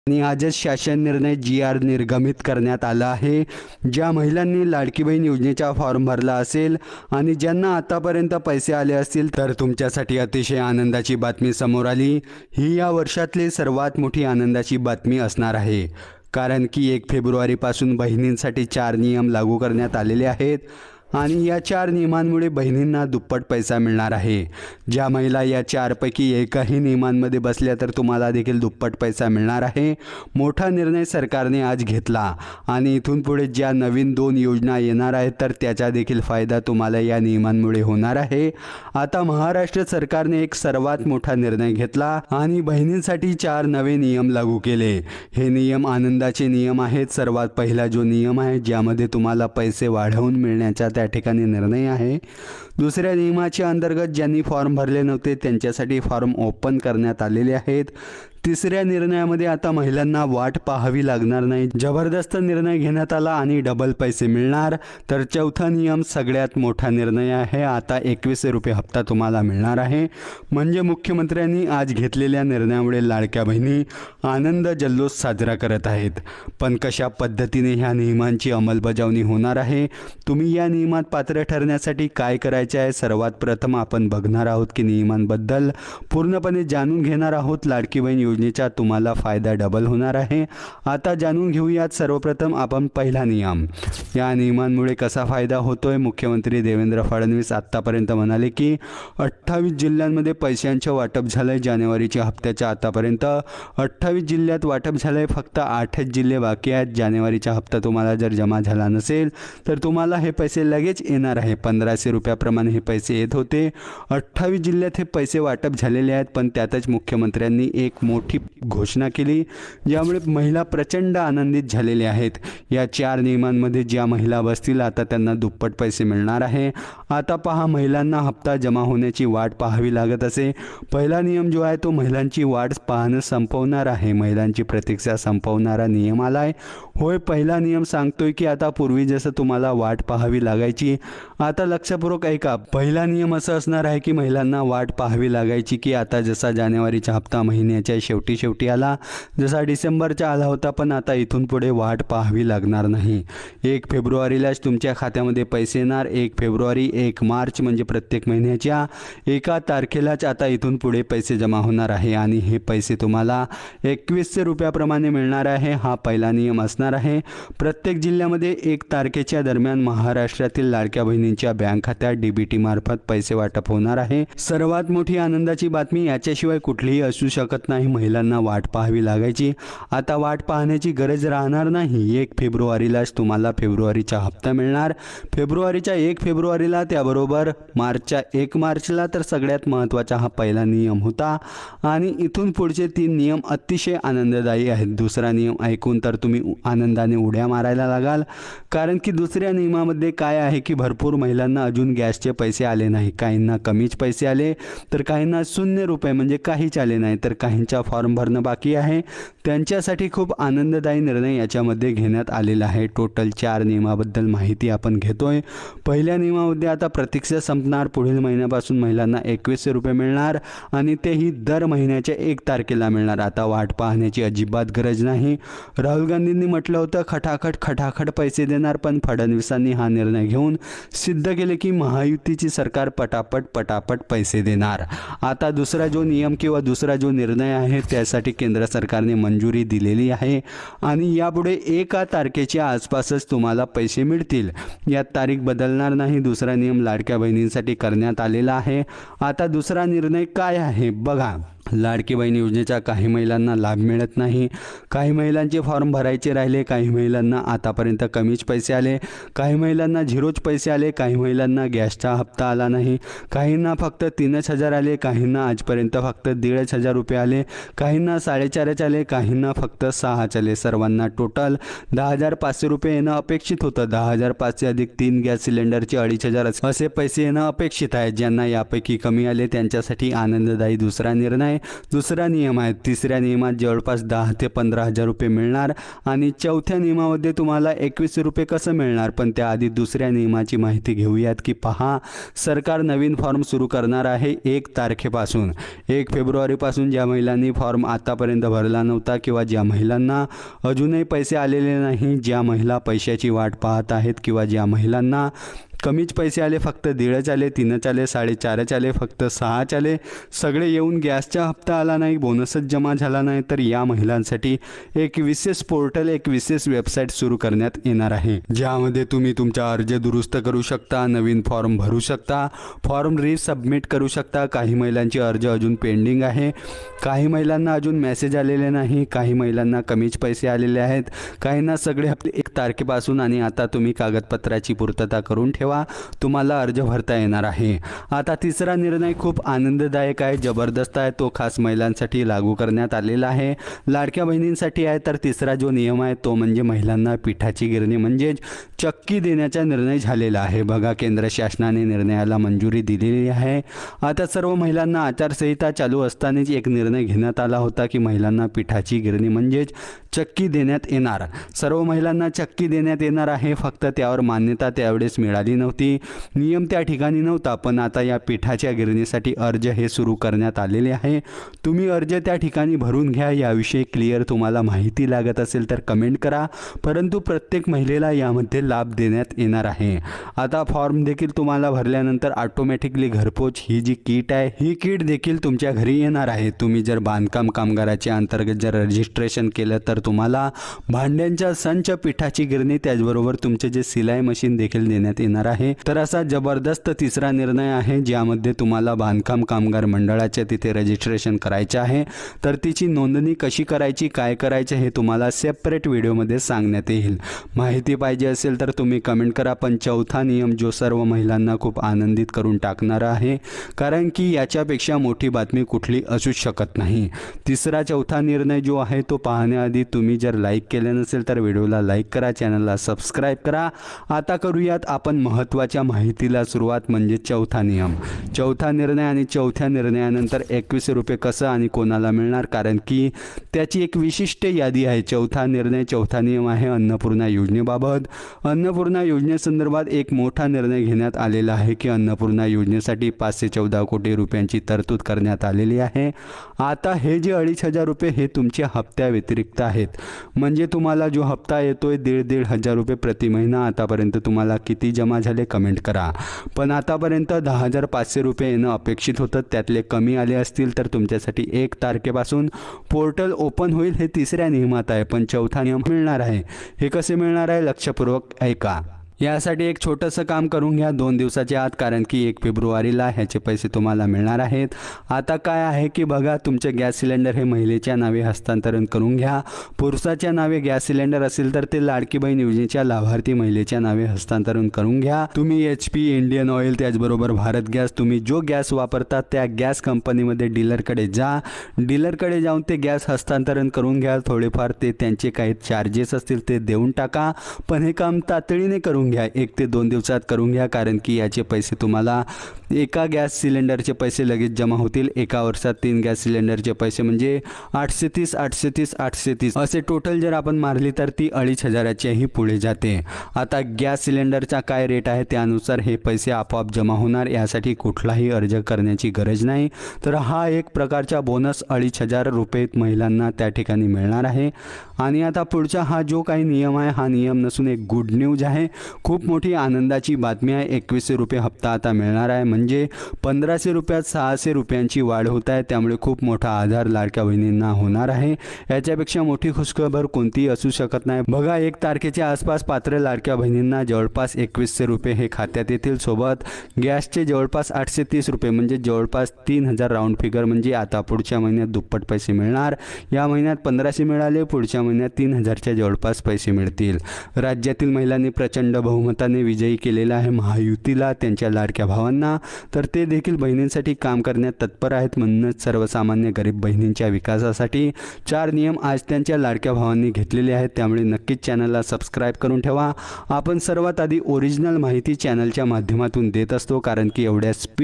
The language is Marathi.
आणि आजच शासन निर्णय GR निर्गमित करण्यात आला आहे। ज्या महिलांनी लाडकी बहीण योजनेचा फॉर्म भरला असेल आणि ज्यांना आतापर्यंत पैसे आले असतील तर तुमच्यासाठी अतिशय आनंदाची बातमी समोर आली। ही या वर्षातली सर्वात मोठी आनंदाची बातमी असणार आहे, कारण की 1 फेब्रुवारीपासून बहिणींसाठी 4 नियम लागू करण्यात आलेले आहेत आणि या 4 नियमांमुळे बहिणींना दुप्पट पैसा मिळणार आहे। ज्या महिला या 4 पैकी एकही नियमांमध्ये बसल्या तर तुम्हाला देखील दुप्पट पैसा मिळणार आहे। मोठा निर्णय सरकारने आज घेतला आणि इथून पुढे ज्या नवीन 2 योजना येणार आहेत तर त्याचा देखील फायदा तुम्हाला या नियमांमुळे होणार आहे। आता महाराष्ट्र सरकारने एक सर्वात मोठा निर्णय घेतला आणि बहिणींसाठी 4 नवे नियम लागू केले। हे नियम आनंदाचे नियम आहेत। सर्वात पहिला जो नियम आहे ज्यामध्ये तुम्हाला पैसे वाढवून मिळण्याचा त्या ठिकाणी निर्णय आहे। दुसऱ्या नियमाच्या अंतर्गत ज्यांनी फॉर्म भरले नव्हते त्यांच्यासाठी फॉर्म ओपन करण्यात आलेले आहेत। तिसऱ्या निर्णयामध्ये आता महिलांना वाट पाहावी लागणार नाही, जबरदस्त निर्णय घेण्यात आला आणि डबल पैसे मिळणार। तर चौथा नियम सगळ्यात मोठा निर्णय आहे। आता 2100 रुपये हप्ता तुम्हाला मिळणार आहे। म्हणजे मुख्यमंत्र्यांनी आज घेतलेल्या निर्णयामुळे लाडक्या बहिणी आनंद जल्लोष साजरा करत आहेत। पण कशा पद्धतीने ह्या नियमांची अंमलबजावणी होणार आहे, तुम्ही या नियमात पात्र ठरण्यासाठी काय करायचे आहे, सर्वात प्रथम आपण बघणार आहोत की नियमांबद्दल पूर्णपणे जाणून घेणार आहोत। लाडकी बहीण योजनेचा तुम्हाला फायदा डबल होणार आहे। आता जाणून घेऊयात सर्वप्रथम आपण पहिला नियम। या नियमांमुळे कसा फायदा होतोय। मुख्यमंत्री देवेंद्र फडणवीस आतापर्यंत म्हणाले की 28 जिल्ह्यांमध्ये पैशांचे वाटप झाले। जानेवारीच्या हप्त्याच्या आतापर्यंत 28 जिल्ह्यात वाटप झाले। फक्त 8 जिल्हे बाकी आहेत। जानेवारीचा हप्ता तुम्हाला जर जमा झाला नसेल तर तुम्हाला हे पैसे लगेच येणार आहे। 1500 रुपयाप्रमाणे हे पैसे येत होते। 28 जिल्ह्यात हे पैसे वाटप झालेले आहेत। पण त्यातच मुख्यमंत्र्यांनी एक मोठी घोषणा केली ज्यामुळे महिला प्रचंड आनंदित झालेल्या आहेत। या 4 नियमांमध्ये ज्या महिला बसतील आता त्यांना दुप्पट पैसे मिळणार आहे। आता पहा, महिलांना हप्ता जमा होण्याची वाट पाहावी लागत असे। पहिला नियम जो आहे तो महिलांची वाट पाहणं संपवणार आहे, महिलांची प्रतीक्षा संपवणारा नियम आलाय। होय, पहिला नियम सांगतोय की आता पूर्वी जसं तुम्हाला वाट पाहावी लागायची, आता लक्षपूर्वक ऐका, पहिला नियम असं असणार आहे की महिलांना वाट पाहावी लागायची की आता जसा जानेवारीचा हप्ता महिन्याच्या शेवटी आला, जसा डिसेंबरचा आला होता, पण आता इथून पुढे वाट पाहावी लागणार नाही। 1 फेब्रुवारीलाच तुमच्या खात्यामध्ये पैसे येणार। 1 फेब्रुवारी 1 मार्च म्हणजे प्रत्येक महिन्याच्या 1 तारखेलाच आता इथून पुढे पैसे जमा होणार आहे आणि हे पैसे तुम्हाला 2100 रुपयाप्रमाणे मिळणार आहे। हा पहिला नियम असणार आहे। प्रत्येक जिल्ह्यामध्ये 1 तारखेच्या दरम्यान महाराष्ट्रातील लाडक्या बहिणींच्या बँक खात्यात DBT मार्फत पैसे वाटप होणार आहे। सर्वात मोठी आनंदाची बातमी, याच्याशिवाय कुठलीही असू शकत नाही। महिलांना वाट पाहावी लागायची, आता वाट पाहण्याची गरज राहणार नाही। 1 फेब्रुवारीलाच तुम्हाला फेब्रुवारीचा हप्ता मिळणार। फेब्रुवारीच्या 1 फेब्रुवारीला, त्याबरोबर मार्चच्या 1 मार्चला। तर सगळ्यात महत्त्वाचा हा पहिला नियम होता आणि इथून पुढचे 3 नियम अतिशय आनंददायी आहेत। दुसरा नियम ऐकून तर तुम्ही आनंदाने उड्या मारायला लागाल, कारण की दुसऱ्या नियमामध्ये काय आहे की भरपूर महिलांना अजून गॅसचे पैसे आले नाही। काहींना कमीच पैसे आले तर काहींना 0 रुपये म्हणजे काहीच आले नाही, तर काहींचा फॉर्म भरणं बाकी आहे। त्यांच्यासाठी खूप आनंददायी निर्णय याच्यामध्ये घेण्यात आलेला आहे। टोटल 4 नियमाबद्दल माहिती आपण घेतोय। पहिल्या नियमामध्ये आता प्रतीक्षा संपणार। पुढील महिन्यापासून महिलांना 2100 रुपये मिळणार आणि तेही दर महिन्याच्या 1 तारखेला मिळणार। आता वाट पाहण्याची अजिबात गरज नाही। राहुल गांधींनी म्हटलं होतं खटाखट पैसे देणार, पण फडणवीसांनी हा निर्णय घेऊन सिद्ध केले की महायुतीची सरकार पटापट पैसे देणार। आता दुसरा जो नियम किंवा दुसरा जो निर्णय आहे त्यासाठी केंद्र सरकारने मंजुरी दिलेली आहे आणि यापुढे 1 तारखेच्या आसपासच तुम्हाला पैसे मिळतील। यात तारीख बदलणार नाही। दुसरा नियम लाडक्या बहिणींसाठी करण्यात आलेला आहे। आता दुसरा निर्णय काय आहे बघा। लाडकी बहीण योजनेचा काही महिलांना लाभ मिळत नाही। काही महिलांचे फॉर्म भरायचे राहिले। काही महिलांना आतापर्यंत कमीच पैसे आले। काही महिलांना झिरोच पैसे आले। काही महिलांना गॅसचा हप्ता आला नाही। काहींना फक्त 3,000 आले। काहींना आजपर्यंत फक्त 1,500 रुपये आले। काहींना 4,500 आले। काहींना फक्त 6 आले। सर्वांना टोटल 10,500 रुपये येणं अपेक्षित होतं। 10,500 अधिक 3 गॅस सिलेंडरचे 2,500 असे पैसे येणं अपेक्षित आहे। ज्यांना यापैकी कमी आले त्यांच्यासाठी आनंददायी दुसरा निर्णय, आहे. दुसरा नियम आहे, तिसऱ्या नियमात जवळपास 10 ते 15,000 रुपये मिळणार आणि चौथ्या नियमामध्ये तुम्हाला 2100 रुपये कसं मिळणार. पण त्याआधी दुसऱ्या नियमाची माहिती घेऊयात की पहा, सरकार नवीन फॉर्म सुरू करणार आहे 1 तारखेपासून. 1 फेब्रुवारीपासून ज्या महिलांनी फॉर्म आतापर्यंत भरला नव्हता किंवा ज्या महिलांना अजूनही पैसे आलेले नाही, ज्या महिला पैशाची वाट पाहत आहेत किंवा ज्या महिलांना कमीच पैसे आले, फक्त 1.5 आले, 3 आले, 4.5 आले, फक्त 6 आले, सगळे येऊन गॅसचा हप्ता आला नाही, बोनसच जमा झाला नाही, तर या महिलांसाठी एक विशेष पोर्टल, एक विशेष वेबसाईट सुरू करण्यात येणार आहे, ज्यामध्ये तुम्ही तुमचा अर्ज दुरुस्त करू शकता, नवीन फॉर्म भरू शकता, फॉर्म रिसबमिट करू शकता. काही महिलांचे अर्ज अजून पेंडिंग आहे, काही महिलांना अजून मेसेज आलेले नाही, काही महिलांना कमीच पैसे आलेले आहेत, काहींना सगळे हप्ते 1 तारखेपासून. आणि आता तुम्ही कागदपत्राची पूर्तता करून ठेवा, तुम्हाला अर्ज भरता येणार आहे. आता तिसरा निर्णय खूप आनंददायक आहे, जबरदस्त आहे, तो खास महिलांसाठी लागू करण्यात आलेला आहे, लाडक्या बहिणींसाठी आहे. तर तिसरा जो नियम आहे तो म्हणजे महिलांना पिठाची गिरणी म्हणजेच चक्की देण्याचा निर्णय झालेला आहे. बघा, केंद्र शासनाने निर्णयाला मंजुरी दिलेली आहे. आता सर्व महिलांना आचारसंहिता चालू असतानाच एक निर्णय घेण्यात आला होता की महिलांना पिठाची गिरणी म्हणजेच चक्की देण्यात येणार. सर्व महिलांना चक्की देण्यात येणार आहे, फक्त त्यावर मान्यता त्यावेळेस मिळाली नव्हती, नियम त्या ठिकाणी नव्हता. पण आता या पिठाच्या गिरणीसाठी अर्ज हे सुरू करण्यात आलेले आहे. तुम्ही अर्ज त्या ठिकाणी भरून घ्या. याविषयी क्लिअर तुम्हाला माहिती लागत असेल तर कमेंट करा, परंतु प्रत्येक महिलेला यामध्ये लाभ देण्यात येणार आहे. आता फॉर्म देखील तुम्हाला भरल्यानंतर ऑटोमॅटिकली घरपोच ही जी किट आहे, ही किट देखील तुमच्या घरी येणार आहे. तुम्ही जर बांधकाम कामगाराच्या अंतर्गत जर रजिस्ट्रेशन केलं तर तुम्हाला भांड्यांचा संच, पिठाची गिरणी, त्याचबरोबर तुमचे जे सिलाई मशीन देखील देण्यात येणार आहे. तर असा जबरदस्त तिसरा निर्णय आहे, ज्यामध्ये तुम्हाला बांधकाम कामगार मंडळाचे तिथे रजिस्ट्रेशन करायचे आहे. तर तिची नोंदणी कशी करायची, काय करायचे हे तुम्हाला सेपरेट व्हिडिओमध्ये सांगण्यात येईल. माहिती पाहिजे असेल तर तुम्ही कमेंट करा. पण चौथा नियम जो सर्व महिलांना खूप आनंदित करून टाकणारा आहे, कारण की याच्यापेक्षा मोठी बातमी कुठली असू शकत नाही. तिसरा चौथा निर्णय जो आहे तो पाहण्याआधी तुम्ही जर लाईक केले नसेल तर व्हिडिओला लाईक करा, चॅनलला सबस्क्राईब करा. आता करूयात आपण महत्त्वाच्या माहितीला सुरुवात, म्हणजे चौथा नियम. चौथा निर्णय आणि चौथ्या निर्णयानंतर 2100 रुपये कसं आणि कोणाला मिळणार, कारण की त्याची एक विशिष्ट यादी आहे. चौथा निर्णय, चौथा नियम आहे अन्नपूर्णा योजनेबाबत. अन्नपूर्णा योजनेसंदर्भात एक मोठा निर्णय घेण्यात आलेला आहे की अन्नपूर्णा योजनेसाठी 514 कोटी रुपयांची तरतूद करण्यात आलेली आहे. आता हे जे 2,500 रुपये हे तुमच्या हप्त्या व्यतिरिक्त आहेत, म्हणजे तुम्हाला जो हप्ता येतोय 1,500 रुपये प्रति महिना. आतापर्यंत तुम्हाला किती जमा झाले कमेंट करा. पण आतापर्यंत 10,500 रुपये येणं अपेक्षित होतं, त्यातले कमी आले असतील तर तुमच्यासाठी 1 तारखेपासून पोर्टल ओपन होईल. हे तिसऱ्या नियमात आहे. पण चौथा नियम मिळणार आहे. हे कसे मिळणार आहे लक्षपूर्वक ऐका. यासाठी एक छोटंसं काम करून घ्या 2 दिवसाच्या आत, कारण की 1 फेब्रुवारीला ह्याचे पैसे तुम्हाला मिळणार आहेत. आता काय आहे की बघा, तुमचे गॅस सिलेंडर हे महिलेच्या नावे हस्तांतरण करून घ्या. पुरुषाच्या नावे गॅस सिलेंडर असेल तर ते लाडकी बहीण योजनेच्या लाभार्थी महिलेच्या नावे हस्तांतरण करून घ्या. तुम्ही HP, इंडियन ऑइल, त्याचबरोबर भारत गॅस, तुम्ही जो गॅस वापरता त्या गॅस कंपनीमध्ये डीलरकडे जा. डीलरकडे जाऊन ते गॅस हस्तांतरण करून घ्या. थोडेफार ते त्यांचे काही चार्जेस असतील ते देऊन टाका, पण हे काम तातडीने करून घ्या. 1 ते 2 दिवसात करून घ्या, कारण की याचे पैसे तुम्हाला एका गॅस सिलेंडरचे पैसे लगेच जमा होतील. एका वर्षात 3 गॅस सिलेंडरचे पैसे म्हणजे 830, 830, 830 असे टोटल जर आपण मारली तर ती 2,500च्याही पुढे जाते. आता गॅस सिलेंडरचा काय रेट आहे त्यानुसार हे पैसे आपोआप जमा होणार. यासाठी कुठलाही अर्ज करण्याची गरज नाही. तर हा एक प्रकारचा बोनस 2,500 रुपये महिलांना त्या ठिकाणी मिळणार आहे. आणि आता पुढचा हा जो काही नियम आहे, हा नियम नसून एक गुड न्यूज आहे, खूप मोठी आनंदाची बातमी आहे. 2100 रुपये हप्ता आता मिळणार आहे, म्हणजे 1500 रुपयात 600 रुपयांची वाढ होत आहे. त्यामुळे खूप मोठा आधार लाडक्या बहिणींना होणार आहे. याच्यापेक्षा मोठी खुशखबर कोणतीही असू शकत नाही. बघा, 1 तारखेच्या आसपास पात्र लाडक्या बहिणींना जवळपास 2100 रुपये हे खात्यात येतील. सोबत गॅसचे जवळपास 830 रुपये म्हणजे जवळपास 3,000 राऊंड फिगर, म्हणजे आता पुढच्या महिन्यात दुप्पट पैसे मिळणार. या महिन्यात 1500 मिळाले, पुढच्या महिन्यात 3,000च्या जवळपास पैसे मिळतील. राज्यातील महिलांनी प्रचंड बहुमताने विजयी केलेला आहे महायुतीला, त्यांच्या लाडक्या भावांना. तर ते देखील बहिणींसाठी काम करण्यात तत्पर आहेत. म्हणूनच सर्वसामान्य गरीब बहिणींच्या विकासासाठी 4 नियम आज त्यांच्या लाडक्या भावांनी घेतलेले आहेत. त्यामुळे नक्कीच चॅनलला सबस्क्राईब करून ठेवा. आपण सर्वात आधी ओरिजिनल माहिती चॅनलच्या माध्यमातून देत असतो, कारण की एवढ्या स्पीड